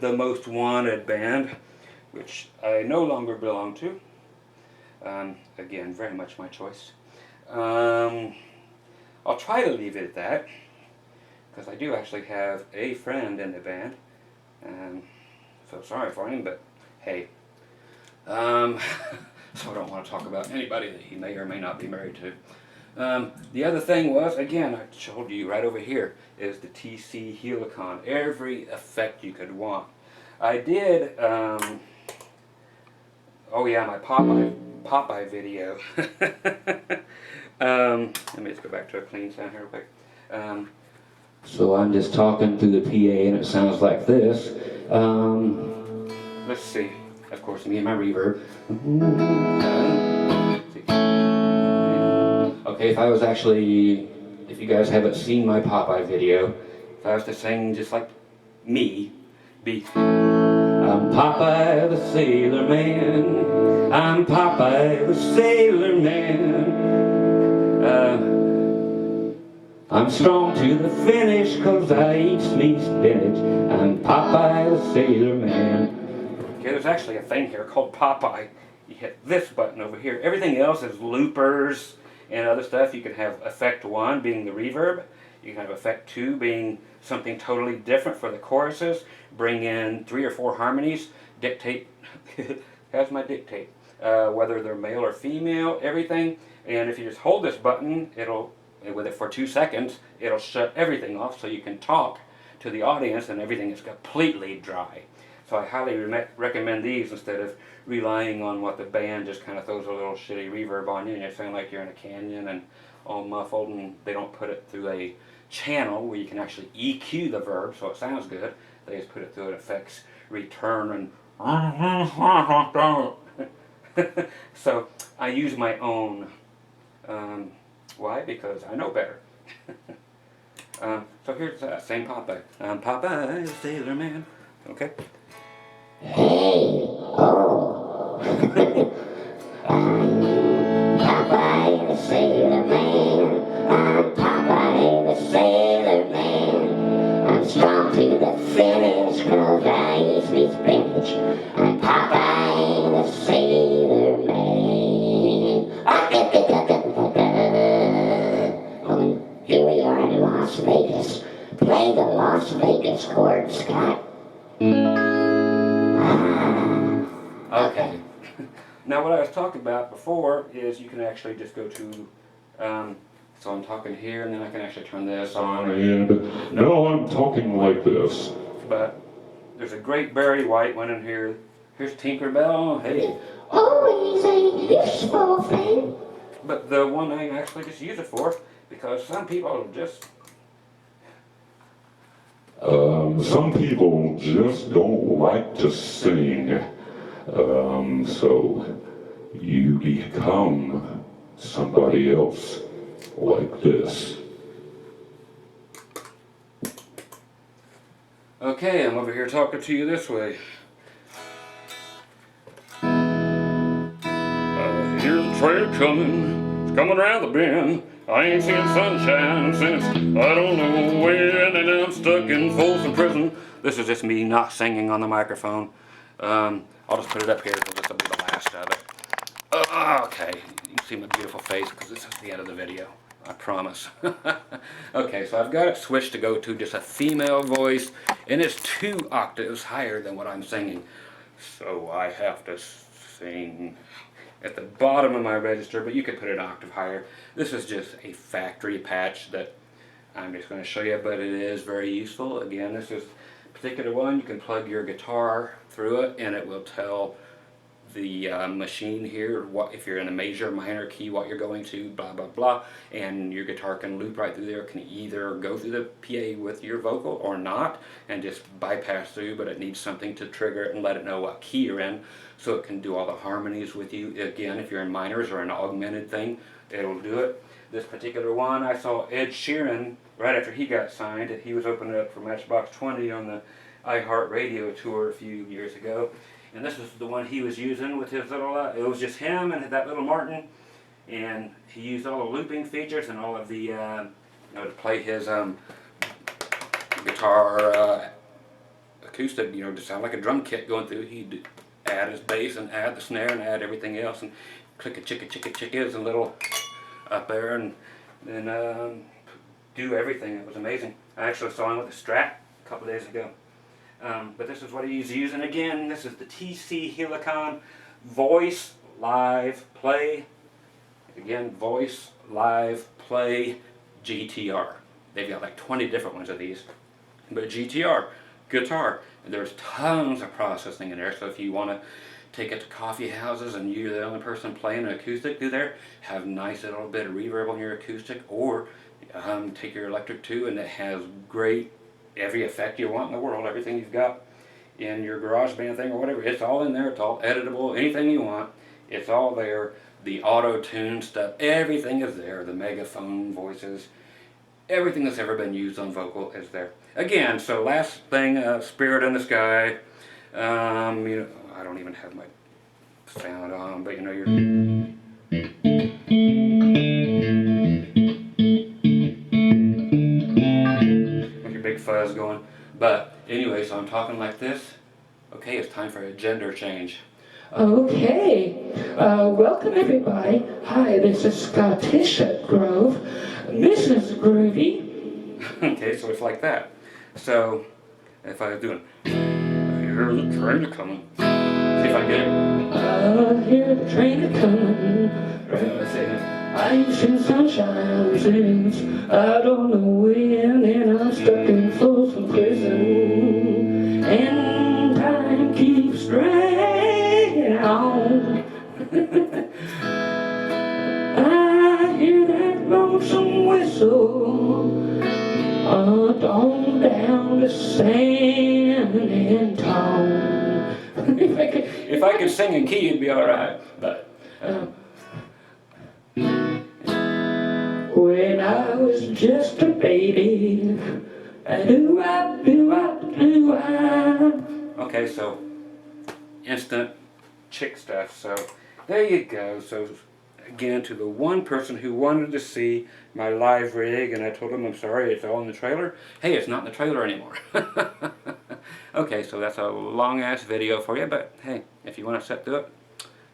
Most Wanted band, which I no longer belong to. Again, very much my choice. I'll try to leave it at that, because I do actually have a friend in the band. So sorry for him, but hey. So I don't want to talk about anybody that he may or may not be married to. The other thing was, again, I showed you right over here, is the TC Helicon. Every effect you could want. I did, oh yeah, my Popeye video. Let me just go back to a clean sound here real quick. So I'm just talking through the PA and it sounds like this. Let's see. Of course, me and my reverb. Okay, if you guys haven't seen my Popeye video, if I was to sing just like me, be I'm Popeye the Sailor Man, I'm Popeye the Sailor Man. I'm strong to the finish 'cause I eat me spinach, I'm Popeye the Sailor Man. Okay, there's actually a thing here called Popeye. You hit this button over here. Everything else is loopers and other stuff. You can have effect 1 being the reverb. You can have effect 2 being something totally different for the choruses. Bring in 3 or 4 harmonies. Dictate. That's my dictate. Whether they're male or female, everything. And if you just hold this button, with it for 2 seconds, it'll shut everything off so you can talk to the audience and everything is completely dry. So I highly recommend these instead of relying on what the band just kind of throws a little shitty reverb on you and you sound like you're in a canyon and all muffled, and they don't put it through a channel where you can actually EQ the verb so it sounds good. They just put it through an effects return and so I use my own. Why? Because I know better. So here's that same Popeye. I'm Popeye, Sailor Man. Okay. Hey, oh. I'm Popeye the sailor man. I'm Popeye the sailor man. I'm strong to the finish, 'cause I eat me spinach. I'm Popeye the sailor man. Oh, here we are in Las Vegas. Play the Las Vegas chord, Scott. Okay. Now what I was talking about before is you can actually just go to, so I'm talking here and then I can actually turn this on. And now I'm talking like this. But there's a great Barry White one in here. Here's Tinkerbell. Hey. Always a useful thing. But the one I actually just use it for, because some people just, Some people just don't like to sing. So you become somebody else like this. okay, I'm over here talking to you this way. Here's a train coming, it's coming around the bend. I ain't seen sunshine since I don't know when, and I'm stuck in Folsom Prison. This is just me not singing on the microphone. I'll just put it up here because this will be the last of it. Okay, you can see my beautiful face because this is the end of the video. I promise. Okay, so I've got it switched to go to just a female voice, and it's 2 octaves higher than what I'm singing. So I have to sing at the bottom of my register, but you could put it an octave higher. This is just a factory patch that I'm just going to show you, but it is very useful. Again, this is a particular one. You can plug your guitar through it, and it will tell the machine here what, if you're in a major, minor key, what you're going to, blah blah blah, and your guitar can loop right through there. It can either go through the PA with your vocal or not and just bypass through, but it needs something to trigger it and let it know what key you're in so it can do all the harmonies with you. Again, if you're in minors or an augmented thing, it'll do it. This particular one, I saw Ed Sheeran right after he got signed. He was opening up for Matchbox 20 on the iHeartRadio tour a few years ago. And this is the one he was using with his little, it was just him and that little Martin. And he used all the looping features and all of the, to play his guitar acoustic, to sound like a drum kit going through. He'd add his bass and add the snare and add everything else and click a chicka chicka chickas and little up there and then do everything. It was amazing. I actually saw him with a Strat a couple days ago. But this is what he's using again. This is the TC Helicon Voice Live Play. Again, Voice Live Play GTR. They've got like 20 different ones of these. But GTR, guitar. And there's tons of processing in there. So if you want to take it to coffee houses and you're the only person playing an acoustic through there, have a nice little bit of reverb on your acoustic, or take your electric too, and it has great every effect you want in the world, everything you've got in your GarageBand thing or whatever, it's all in there, it's all editable, anything you want, it's all there. The auto-tune stuff, everything is there, the megaphone voices, everything that's ever been used on vocal is there. Again, so last thing, Spirit in the Sky, I don't even have my sound on, but you're big fuzz going. But anyway, so I'm talking like this. Okay, it's time for a gender change. Okay, welcome everybody. Hi, this is Scottish at Grove. Mrs. Groovy. Okay, so it's like that. So if I was doing, here's a train a-coming. See if I get it. Hear the train a-coming. Let's see. I ain't seen sunshine since I don't know when, and I'm stuck in Folsom Prison, and time keeps dragging on. I hear that lonesome whistle on down to San Antone. If I could sing in key, it'd be all right. But when I was just a baby, do-I. okay, so instant chick stuff. So there you go. So again to the one person who wanted to see my live rig, and I told him I'm sorry, it's all in the trailer. Hey, it's not in the trailer anymore. Okay, so that's a long ass video for you, but hey, if you want to sit through it,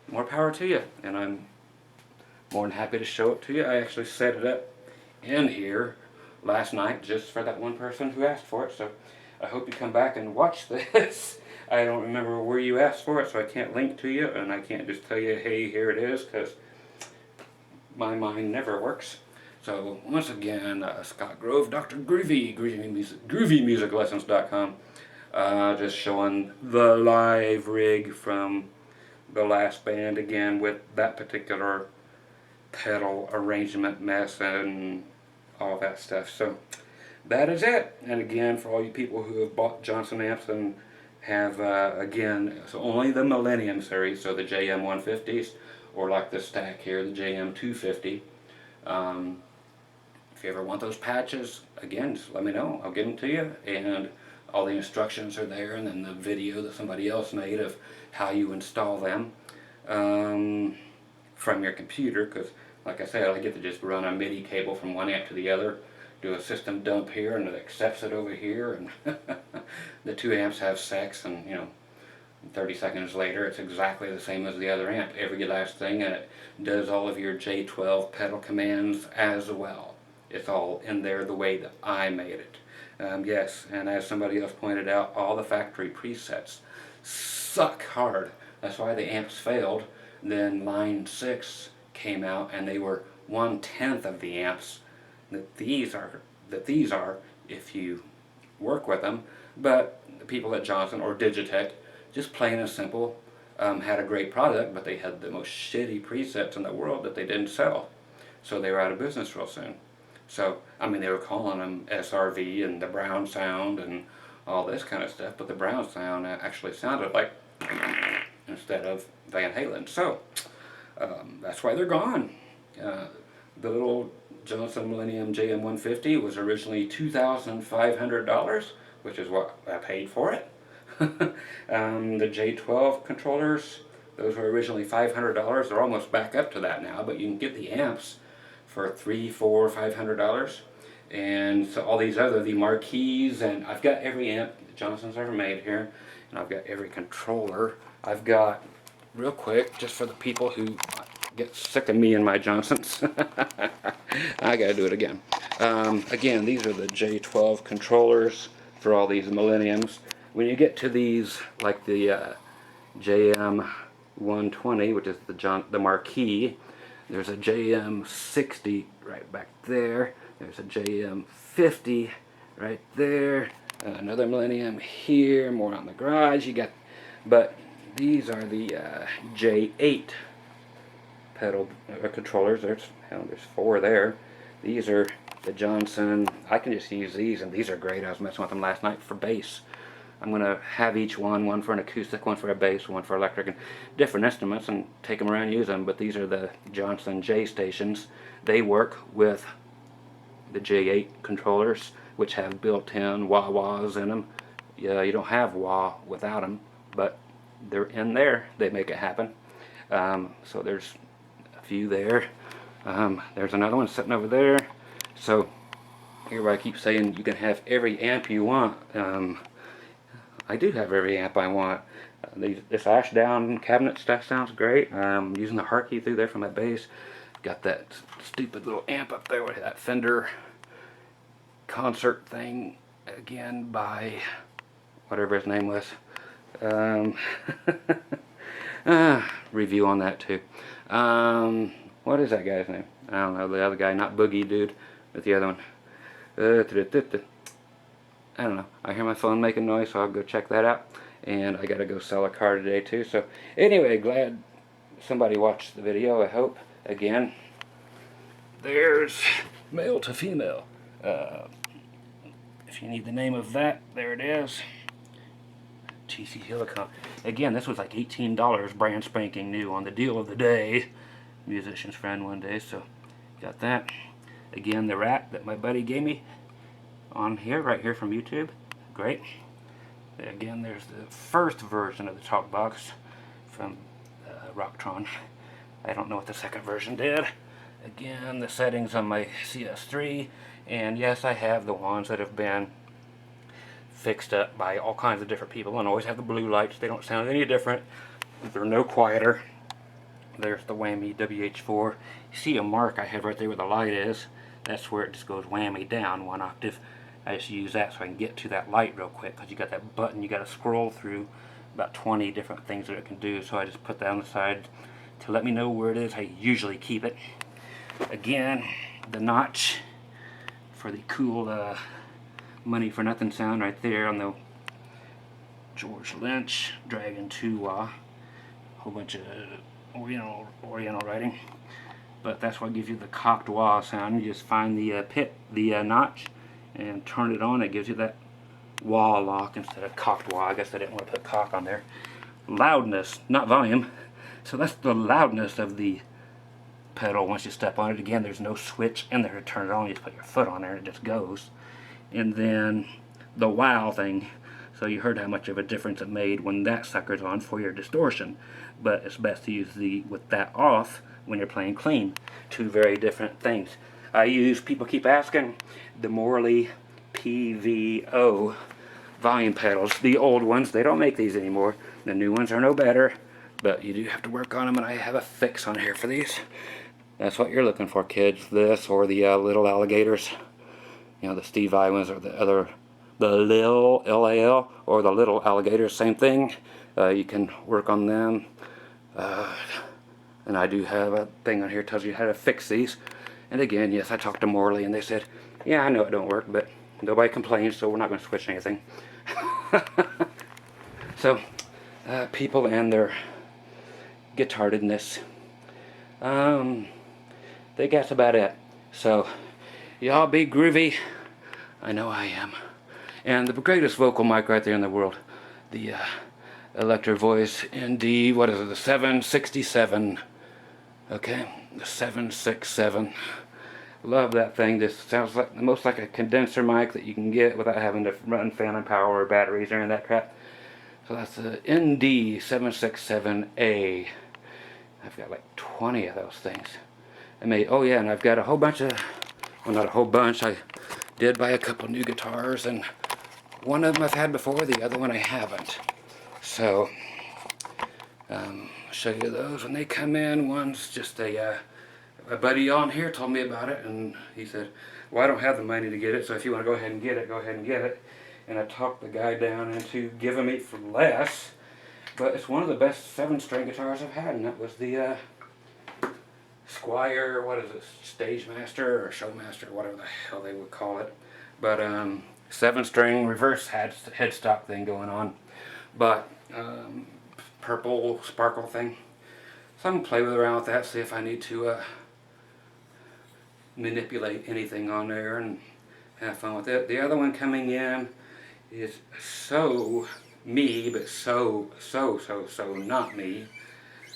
more power to you, and I'm more than happy to show it to you. I actually set it up in here last night just for that one person who asked for it, so I hope you come back and watch this. I don't remember where you asked for it, so I can't link to you, and I can't just tell you, hey, here it is, because my mind never works. So once again, Scott Grove, Dr. Groovy, GroovyMusicLessons.com, just showing the live rig from the last band again with that particular pedal arrangement mess and all that stuff. So that is it. And again, for all you people who have bought Johnson amps and have again, so only the Millennium series, so the JM 150s, or like this stack here, the JM 250. If you ever want those patches, again, just let me know. I'll give them to you, and all the instructions are there, and then the video that somebody else made of how you install them from your computer, because like I said, I get to just run a MIDI cable from one amp to the other, do a system dump here, and it accepts it over here, and the two amps have sex, and you know, 30 seconds later it's exactly the same as the other amp, every last thing, and it does all of your J12 pedal commands as well. It's all in there the way that I made it. Yes, and as somebody else pointed out, all the factory presets suck hard. That's why the amps failed. Then line 6 came out, and they were 1/10 of the amps that these are if you work with them. But the people at Johnson or Digitech, just plain and simple, had a great product, but they had the most shitty presets in the world that they didn't sell. So they were out of business real soon. So, I mean, they were calling them SRV and the Brown sound and all this kind of stuff, but the Brown sound actually sounded like instead of Van Halen. So, that's why they're gone. The little Johnson Millennium JM150 was originally $2,500, which is what I paid for it. The J12 controllers, those were originally $500. They're almost back up to that now, but you can get the amps for $300, $400, $500. And so all these other, the marquees, and I've got every amp that Johnson's ever made here, and I've got every controller. I've got, real quick, just for the people who get sick of me and my Johnsons, I gotta do it again. Again, these are the J12 controllers for all these Millenniums. When you get to these, like the JM 120, which is the marquee, there's a JM 60 right back there. There's a JM 50 right there. Another Millennium here, more on the garage. You got, but these are the J8 pedal controllers. There's 4 there. These are the Johnson. I can just use these, and these are great. I was messing with them last night for bass. I'm going to have each one for an acoustic, one for a bass, one for electric, and different instruments, and take them around and use them. But these are the Johnson J stations. They work with the J8 controllers, which have built-in wah-wahs in them. Yeah, you don't have wah without them, but they're in there. They make it happen. So there's a few there. There's another one sitting over there. So here I keep saying you can have every amp you want. I do have every amp I want. This Ashdown cabinet stuff sounds great. I'm using the Harkey through there for my bass. Got that stupid little amp up there with that Fender concert thing, again by whatever his name was. Review on that too. What is that guy's name? I don't know, the other guy, not Boogie Dude, but the other one. I don't know. I hear my phone making noise, so I'll go check that out. And I gotta go sell a car today too. So anyway, glad somebody watched the video, I hope. Again, there's male to female. If you need the name of that, there it is. TC Helicon. Again, this was like $18, brand spanking new on the deal of the day. Musician's friend one day, so got that. Again, the rack that my buddy gave me on here, right here from YouTube. Great. Again, there's the first version of the talk box from Rocktron. I don't know what the second version did. Again, the settings on my CS3, and yes, I have the ones that have been fixed up by all kinds of different people, and always have the blue lights. They don't sound any different. They're no quieter. There's the whammy WH4. You see a mark I have right there where the light is. That's where it just goes whammy down 1 octave. I just use that so I can get to that light real quick, because you got that button you got to scroll through about 20 different things that it can do. So I just put that on the side to let me know where it is. I usually keep it. Again, the notch for the cool money for nothing sound right there on the George Lynch Dragon 2 whole bunch of Oriental writing, but that's what gives you the cocked wah sound. You just find the notch and turn it on. It gives you that wah lock instead of cocked wah. I guess I didn't want to put cock on there. Loudness, not volume. So that's the loudness of the pedal once you step on it. Again, there's no switch in there to turn it on. You just put your foot on there and it just goes. And then the wow thing. So you heard how much of a difference it made when that sucker's on for your distortion. But it's best to use with that off when you're playing clean. Two very different things. I use, people keep asking, the Morley PVO volume pedals. The old ones, they don't make these anymore. The new ones are no better, but you do have to work on them, and I have a fix on here for these. That's what you're looking for, kids. This or the little alligators. You know, the Steve Vai ones or the other, the Lil, L-A-L, or the little alligators, same thing. You can work on them. And I do have a thing on here that tells you how to fix these. And again, yes, I talked to Morley and they said, yeah, I know it don't work, but nobody complains, so we're not going to switch anything. So, people and their guitardedness. I think that's about it. So, y'all be groovy. I know I am. And the greatest vocal mic right there in the world, the Electro Voice ND, what is it, the 767. Okay, the 767. Love that thing. This sounds like most like a condenser mic that you can get without having to run fan and power or batteries or any of that crap. So that's the ND767A. I've got like 20 of those things. Oh yeah, and I've got a whole bunch of, well, not a whole bunch. I did buy a couple new guitars, and one of them I've had before, the other one I haven't. So, I'll show you those when they come in. One's just a buddy on here told me about it, and he said, well, I don't have the money to get it, so if you want to go ahead and get it, go ahead and get it. And I talked the guy down into giving me for less, but it's one of the best 7-string guitars I've had, and that was the Squire, what is it, Stage Master or Showmaster, whatever the hell they would call it. But 7-string reverse headstock thing going on, but purple sparkle thing. So I'm going to play around with that, see if I need to manipulate anything on there and have fun with it. The other one coming in is so me, but so not me,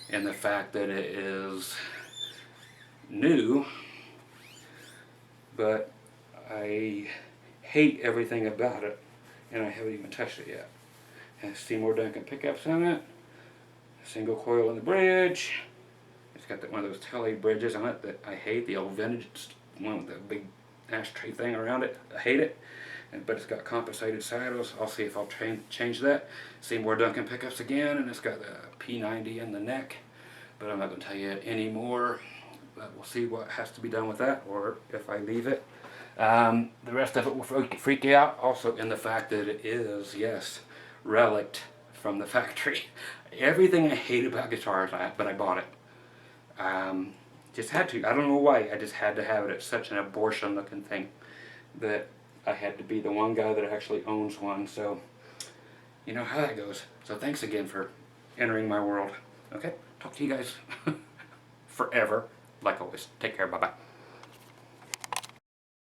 in the fact that it is new, but I hate everything about it, and I haven't even touched it yet. It has Seymour Duncan pickups on it, single coil in the bridge. It's got one of those telly bridges on it that I hate, the old vintage one with the big ashtray thing around it. I hate it, but it's got compensated saddles. I'll see if I'll change that. Seymour Duncan pickups again, and it's got the P90 in the neck, but I'm not going to tell you anymore. But we'll see what has to be done with that, or if I leave it. The rest of it will freak you out, also in the fact that it is, yes, relict from the factory. Everything I hate about guitars, but I bought it. Just had to. I don't know why. I just had to have it. It's such an abortion-looking thing that I had to be the one guy that actually owns one. So, you know how that goes. So thanks again for entering my world. Okay? Talk to you guys forever. Like always. Take care. Bye-bye.